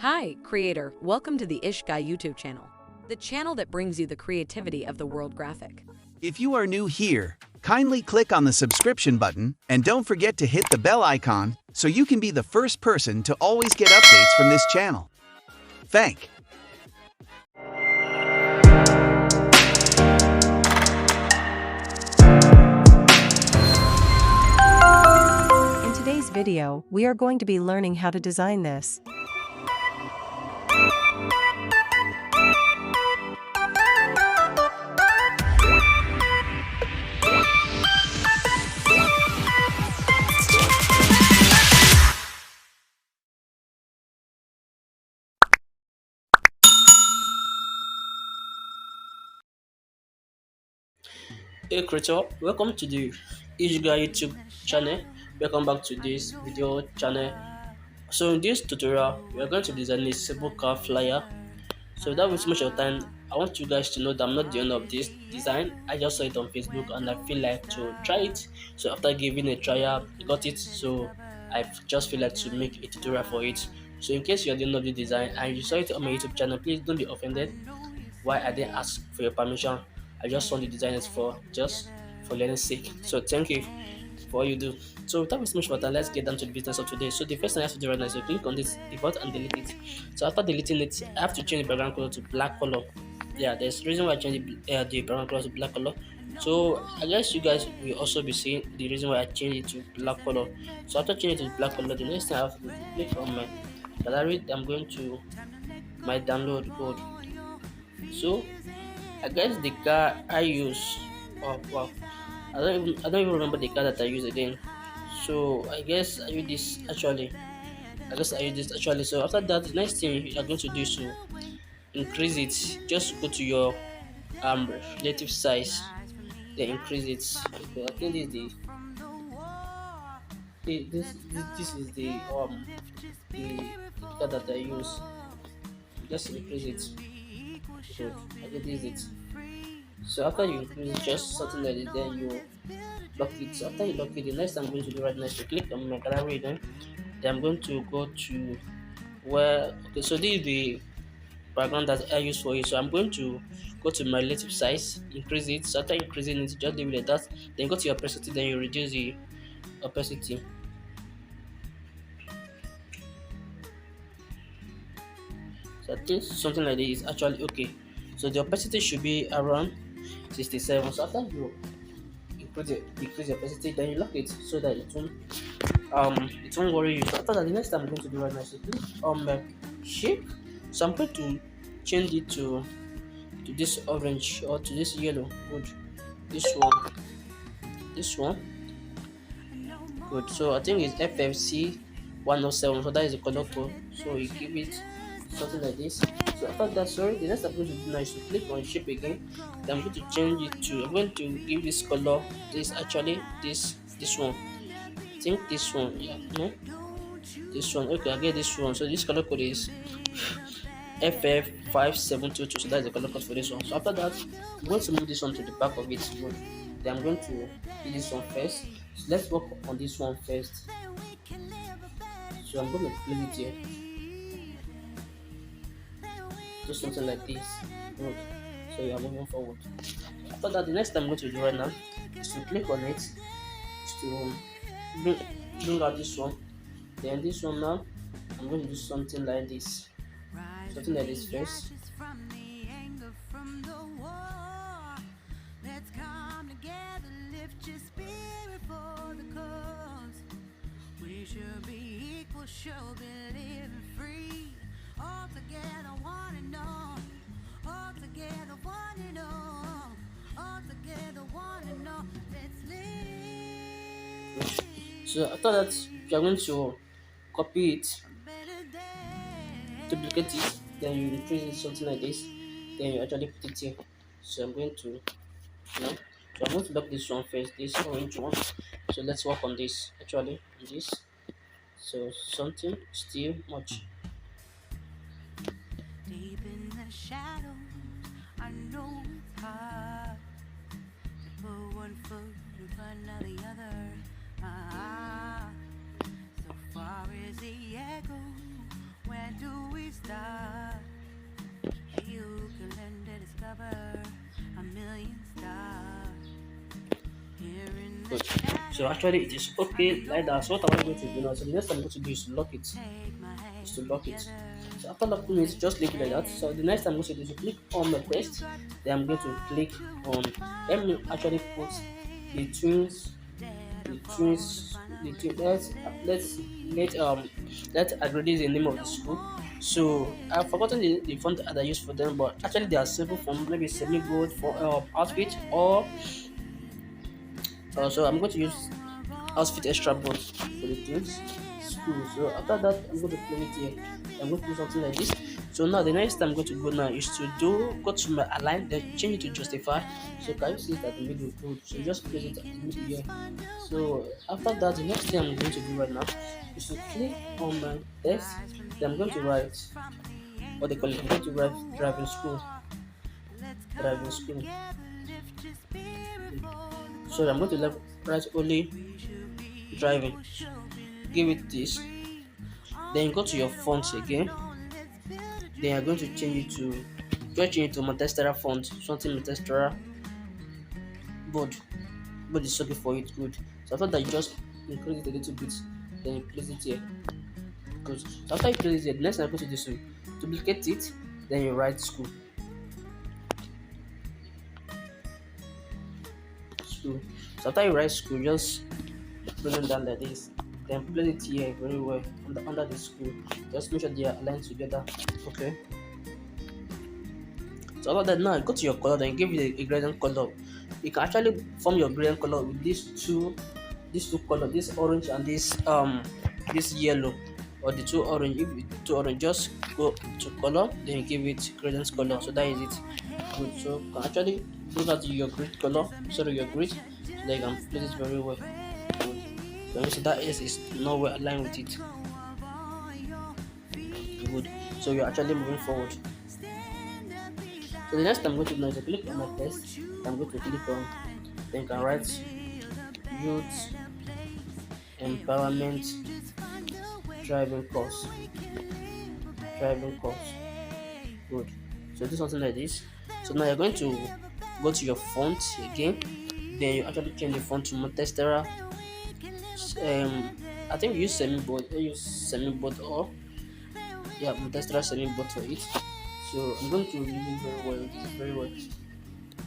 Hi, creator. Welcome to the Ish Guy YouTube channel, the channel that brings you the creativity of the world graphic. If you are new here, kindly click on the subscription button and don't forget to hit the bell icon so you can be the first person to always get updates from this channel. Thank. In today's video, we are going to be learning how to design this. Hey creator, welcome to the Guy YouTube channel. Welcome back to this video channel. So in this tutorial, we are going to design a simple car flyer. So without wasting much of time, I want you guys to know that I'm not the owner of this design. I just saw it on Facebook and I feel like to try it. So after giving a trial, I got it. So I just feel like to make a tutorial for it. So in case you're the owner of the design and you saw it on my YouTube channel, please don't be offended. Why I didn't ask for your permission. I just want the designers for just for learning sake. So thank you for all you do. So without wasting much more time, let's get down to the business of today. So the first thing I have to do right now is to click on this depot and delete it. So after deleting it, I have to change the background color to black color. Yeah, there's a reason why I changed the background color to black color. So I guess you guys will also be seeing the reason why I changed it to black color. So after changing it to black color, the next thing I have to do is click on my gallery. I'm going to my download code. So I guess the car I use, oh wow, I don't even remember the car that I use again. So I guess I use this actually. So after that, the next thing you are going to do is to increase it. Just go to your relative size, then increase it. Okay, I think this is the car that I use. Just increase it. Good. I think this is it. So after you increase it, just something like this, then you lock it. So after you lock it, the next thing I'm going to do right now is to click on my gallery. Then I'm going to go to where. Okay, so this is the background that I use for it. So I'm going to go to my relative size, increase it. So after increasing it, just leave it like that. Then go to your opacity. Then you reduce the opacity. So I think something like this is actually okay. So the opacity should be around 67. So after you decrease the opacity, then you lock it so that it won't worry you. So after that, the next time I'm going to do right now is to click on my shape. So I'm going to change it to this orange or to this yellow. Good. This one good. So I think it's FFC 107. So that is the color code. So you give it something like this. So after that, sorry, the next I'm going to do now is to click on shape again. Then I'm going to change it to, I'm going to give this color, this one. I think this one, yeah, no, this one. Okay, I get this one. So this color code is FF5722. So that's the color code for this one. So after that, I'm going to move this one to the back of it. Good. Then I'm going to do this one first. So let's work on this one first. So I'm going to place it here. Do something like this. Good. So you are moving forward. After that, the next thing I'm going to do right now is to click on it, is to bring out this one. Then this one now, I'm going to do something like this. Something like this first. So after that, you are going to copy it, duplicate it, then you increase it something like this, then you actually put it here. So I'm going to so I'm going to lock this one first, this orange one. So let's work on this actually on this. So something still much. Deep in the shadows, I know it's hard to put one foot in front of the other. So far as the echo, where do we Good. So actually it is okay like that. So what I'm going to do now, so the next thing I'm going to do is to lock it. Is to lock it. So after locking it, just leave it like that. So the next thing I'm going to do is to click on my quest. Then I'm going to click on, let me actually put the twins, let's agree the name of the school. So I've forgotten the font that I used for them, but actually they are simple font, maybe semi-bold for outfit or so I'm going to use outfit extra board for the things school. So after that, I'm going to play it here. I'm going to do something like this. So now the next time I'm going to go now is to go to my align, then change it to justify. So can you see it at the middle? Good. So just place it at the middle here. So after that, the next thing I'm going to do right now is to click on my text. Then I'm going to write what they call it. I'm going to write driving school. Driving school. So I'm going to write only driving. Give it this. Then go to your fonts again. Then you're going to change it to Montestera font, something Montestera board. Board is okay for it, good. So after that, you just increase it a little bit, then you place it here. Good. So after you place it here, the next thing I'm going to do is to duplicate it, then you write school. School. So after you write school, just bring it down like this. Then place it here very well under the school. Just make sure they are aligned together. Okay. So after that, now go to your color, then give it a gradient color. You can actually form your gradient color with these two colors, this orange and this yellow, or the two orange. If it's two orange, just go to color, then give it gradient color. So that is it. Good. So you can actually do that to your grid color, sorry, your grid, so that you can place it very well. Good. So you see that S is not well aligned with it. Good. So you're actually moving forward. So the next I'm going to do is to click on my test. I'm going to click on, then you can write youth empowerment driving course. Good. So do something like this. So now you're going to go to your font again. Then you actually change the font to Montestera. I think you use semi-bold. Or yeah, Montestera semi-bold for it. So I'm going to leave it very well. This is very well.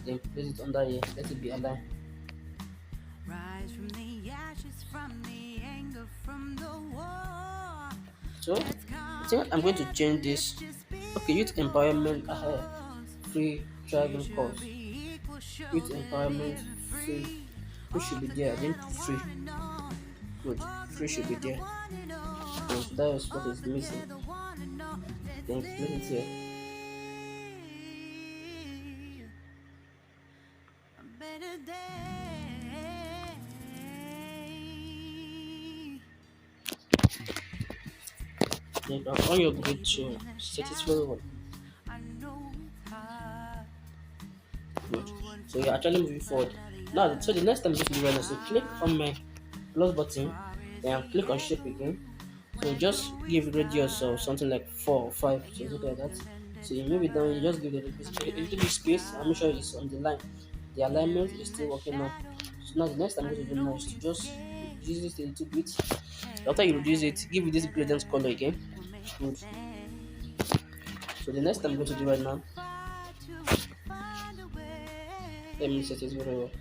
Then place it under here. Let it be aligned. So I think I'm going to change this. Okay, youth empowerment free driving course. Youth empowerment free. Who should be there? I didn't put free. Good. Free should be there. So that is what is missing. Then place it here. Then on your grid to set it very well. Good. So you're actually moving forward. Now, so the next time you do is to click on my plus button, then click on shape again. So just give radius or something like 4 or 5, so something like that. So you move it down, you just give it a little bit space and make sure it's on the line. The alignment is still working now. So now the next time I'm going to do now is to just reduce it a little bit. After you reduce it, give it this gradient color again. Good. So the next time I'm going to do right now, let me set it very well.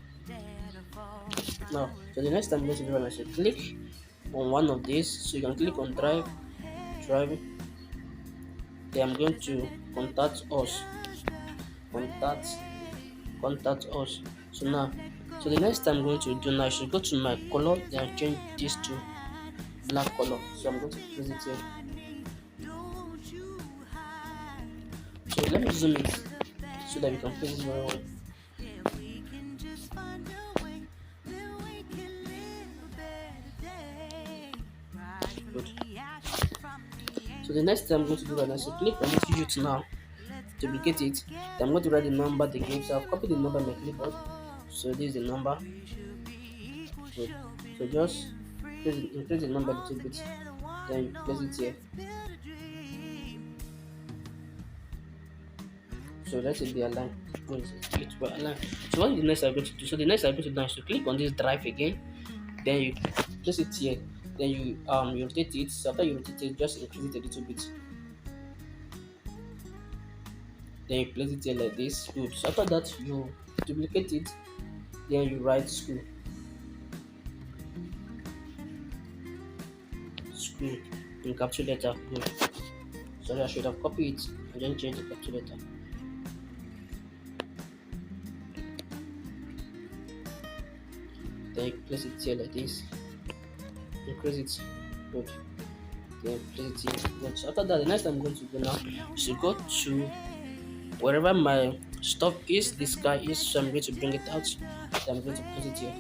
Now, so the next time I'm going to do right now is to click on one of these. So you can click on driving. Then I'm going to contact us. Contact us. So now, so the next time I'm going to do now, I should go to my color, then change this to black color. So I'm going to place it here. So let me zoom it so that we can place it very well. Good. So the next thing I'm going to do right now is to click on this youth now, duplicate it. Then I'm going to write the number they gave. So I've copied the number in my clipboard. So this is the number. Good. So just increase the number a little bit. Then place it here. So let's say they align. Good. It will align. So what the next I'm going to do? So the next I'm going to do is to click on this drive again. Then you place it here. Then you rotate it. So after you rotate it, just increase it a little bit. Then you place it here like this. Good. So after that, you duplicate it. Then you write school. School in capital letter. Good. Sorry, I should have copied it and then change the capital letter. Then you place it here like this. Increase it. Good. Then place it here. Good. So after that, the next I'm going to do now is to go to wherever my stuff is, this guy is, so I'm going to bring it out. So I'm going to put it here.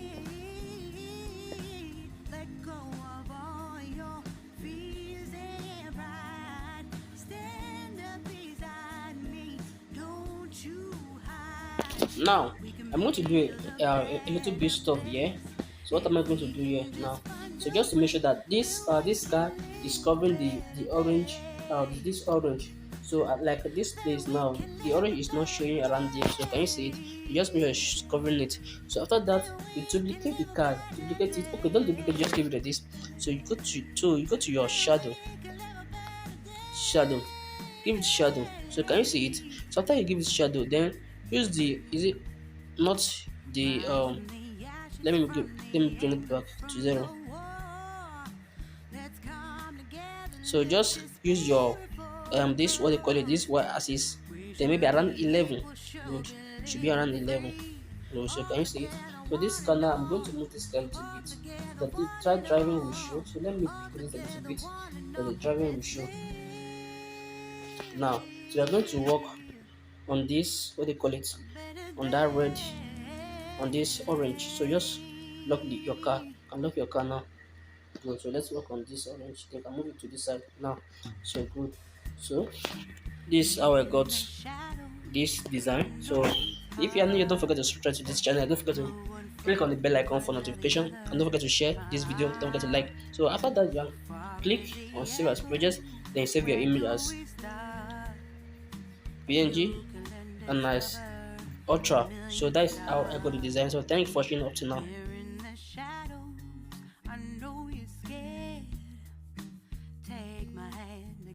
Now I'm going to do a little bit stuff here. So what am I going to do here now? So just to make sure that this guy is covering the orange, this orange. So like this place now, the orange is not showing around there. So can you see it? You just make sure it's covering it. So after that, you duplicate the card, duplicate it. Okay, don't duplicate, just leave it like this. So you go to your shadow, give it shadow. So can you see it? So after you give it shadow, then use the not the let me bring it back to 0. So just use your this what they call it, this y-axis, then maybe around 11. Good, should be around 11. No, so can you see it? So this scanner, I'm going to move this guy a little bit. The try driving will show. So let me decrease it a little bit. So the driving will show. Now, so we are going to work on this what they call it, on that red, on this orange. So just lock your car. And lock your car now. Good. So let's work on this orange. Then I can move it to this side now. So good. So this is how I got this design. So if you are new, don't forget to subscribe to this channel. Don't forget to click on the bell icon for notification, and don't forget to share this video. Don't forget to like. So after that, you click on save as project. Then save your image as PNG and as Ultra. So that's how I got the design. So thanks for watching up to now.